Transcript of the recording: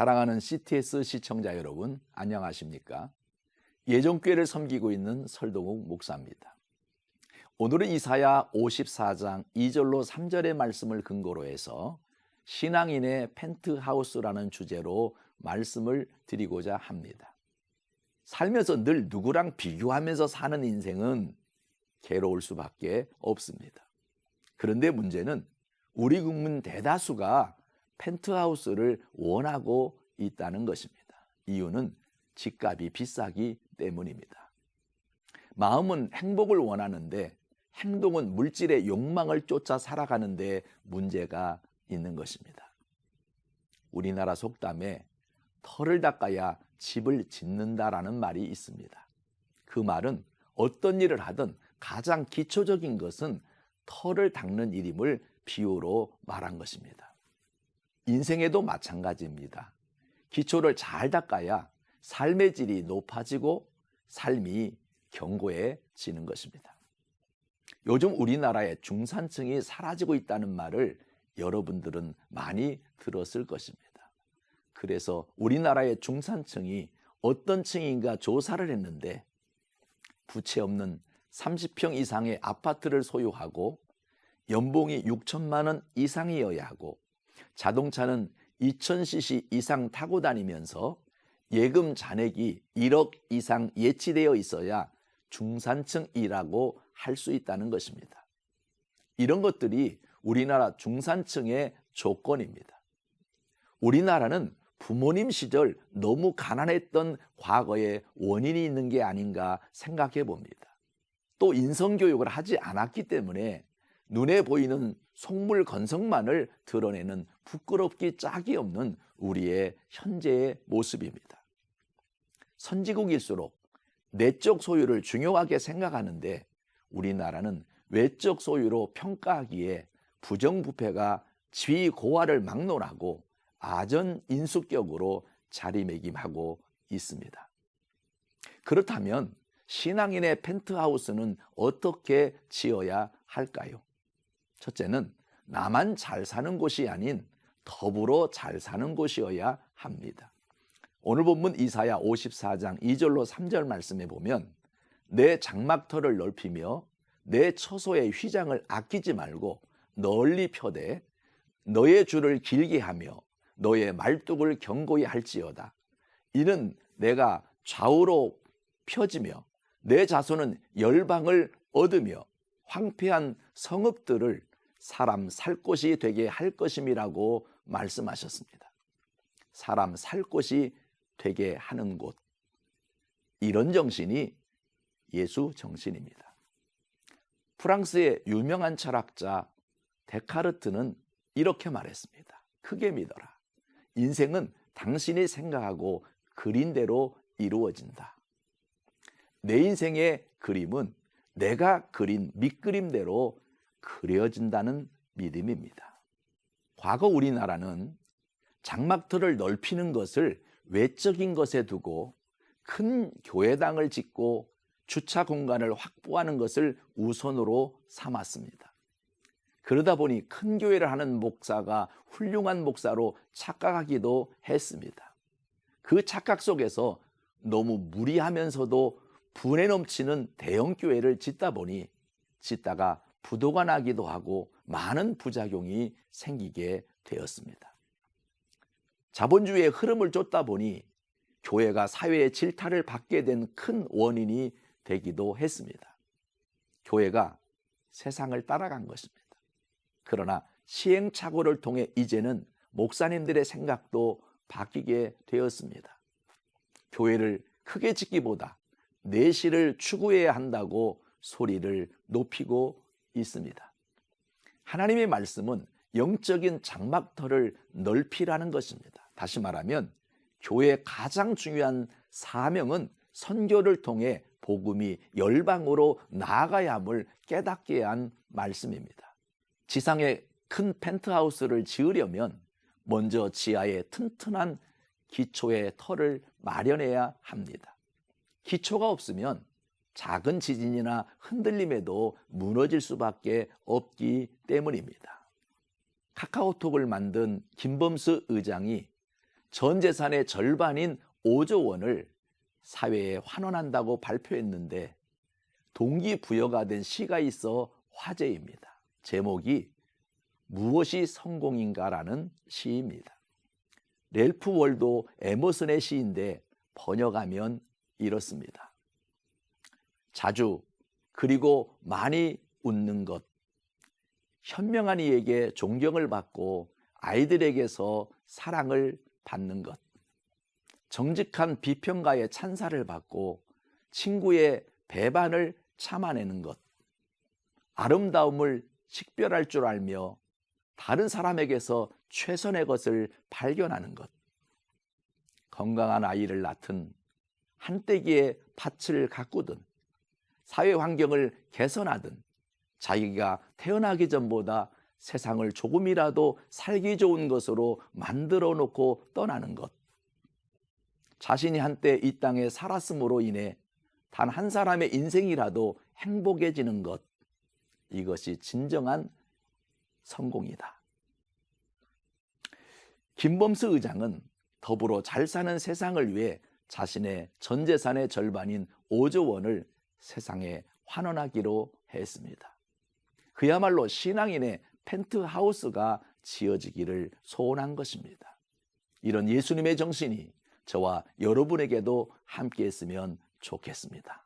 사랑하는 CTS 시청자 여러분, 안녕하십니까? 예정교회를 섬기고 있는 설동욱 목사입니다. 오늘은 이사야 54장 2절로 3절의 말씀을 근거로 해서 신앙인의 펜트하우스라는 주제로 말씀을 드리고자 합니다. 살면서 늘 누구랑 비교하면서 사는 인생은 괴로울 수밖에 없습니다. 그런데 문제는 우리 국민 대다수가 펜트하우스를 원하고 있다는 것입니다. 이유는 집값이 비싸기 때문입니다. 마음은 행복을 원하는데 행동은 물질의 욕망을 쫓아 살아가는데 문제가 있는 것입니다. 우리나라 속담에 터를 닦아야 집을 짓는다라는 말이 있습니다. 그 말은 어떤 일을 하든 가장 기초적인 것은 터를 닦는 일임을 비유로 말한 것입니다. 인생에도 마찬가지입니다. 기초를 잘 닦아야 삶의 질이 높아지고 삶이 견고해지는 것입니다. 요즘 우리나라의 중산층이 사라지고 있다는 말을 여러분들은 많이 들었을 것입니다. 그래서 우리나라의 중산층이 어떤 층인가 조사를 했는데 부채 없는 30평 이상의 아파트를 소유하고 연봉이 6천만 원 이상이어야 하고 자동차는 2000cc 이상 타고 다니면서 예금 잔액이 1억 이상 예치되어 있어야 중산층이라고 할 수 있다는 것입니다. 이런 것들이 우리나라 중산층의 조건입니다. 우리나라는 부모님 시절 너무 가난했던 과거에 원인이 있는 게 아닌가 생각해 봅니다. 또 인성교육을 하지 않았기 때문에 눈에 보이는 속물 건성만을 드러내는 부끄럽기 짝이 없는 우리의 현재의 모습입니다. 선진국일수록 내적 소유를 중요하게 생각하는데 우리나라는 외적 소유로 평가하기에 부정부패가 지위고하를 막론하고 아전인수격으로 자리매김하고 있습니다. 그렇다면 신앙인의 펜트하우스는 어떻게 지어야 할까요? 첫째는 나만 잘 사는 곳이 아닌 더불어 잘 사는 곳이어야 합니다. 오늘 본문 이사야 54장 2절로 3절 말씀에 보면 내 장막터를 넓히며 내 처소의 휘장을 아끼지 말고 널리 펴되 너의 줄을 길게 하며 너의 말뚝을 견고히 할지어다. 이는 내가 좌우로 펴지며 내 자손은 열방을 얻으며 황폐한 성읍들을 사람 살 곳이 되게 할 것임이라고 말씀하셨습니다. 사람 살 곳이 되게 하는 곳, 이런 정신이 예수 정신입니다. 프랑스의 유명한 철학자 데카르트는 이렇게 말했습니다. 크게 믿어라. 인생은 당신이 생각하고 그린 대로 이루어진다. 내 인생의 그림은 내가 그린 밑그림대로 그려진다는 믿음입니다. 과거 우리나라는 장막터를 넓히는 것을 외적인 것에 두고 큰 교회당을 짓고 주차 공간을 확보하는 것을 우선으로 삼았습니다. 그러다 보니 큰 교회를 하는 목사가 훌륭한 목사로 착각하기도 했습니다. 그 착각 속에서 너무 무리하면서도 분에 넘치는 대형 교회를 짓다 보니 짓다가 부도가 나기도 하고 많은 부작용이 생기게 되었습니다. 자본주의의 흐름을 쫓다 보니 교회가 사회의 질타를 받게 된 큰 원인이 되기도 했습니다. 교회가 세상을 따라간 것입니다. 그러나 시행착오를 통해 이제는 목사님들의 생각도 바뀌게 되었습니다. 교회를 크게 짓기보다 내실을 추구해야 한다고 소리를 높이고 있습니다. 하나님의 말씀은 영적인 장막터를 넓히라는 것입니다. 다시 말하면 교회의 가장 중요한 사명은 선교를 통해 복음이 열방으로 나아가야 함을 깨닫게 한 말씀입니다. 지상에 큰 펜트하우스를 지으려면 먼저 지하에 튼튼한 기초의 터를 마련해야 합니다. 기초가 없으면 작은 지진이나 흔들림에도 무너질 수밖에 없기 때문입니다. 카카오톡을 만든 김범수 의장이 전 재산의 절반인 5조 원을 사회에 환원한다고 발표했는데 동기부여가 된 시가 있어 화제입니다. 제목이 무엇이 성공인가라는 시입니다. 랠프 월도 에머슨의 시인데 번역하면 이렇습니다. 자주 그리고 많이 웃는 것, 현명한 이에게 존경을 받고 아이들에게서 사랑을 받는 것, 정직한 비평가의 찬사를 받고 친구의 배반을 참아내는 것, 아름다움을 식별할 줄 알며 다른 사람에게서 최선의 것을 발견하는 것, 건강한 아이를 낳든 한떼기의 밭을 가꾸든 사회 환경을 개선하든 자기가 태어나기 전보다 세상을 조금이라도 살기 좋은 것으로 만들어 놓고 떠나는 것, 자신이 한때 이 땅에 살았음으로 인해 단 한 사람의 인생이라도 행복해지는 것, 이것이 진정한 성공이다. 김범수 의장은 더불어 잘 사는 세상을 위해 자신의 전 재산의 절반인 5조 원을 세상에 환원하기로 했습니다. 그야말로 신앙인의 펜트하우스가 지어지기를 소원한 것입니다. 이런 예수님의 정신이 저와 여러분에게도 함께했으면 좋겠습니다.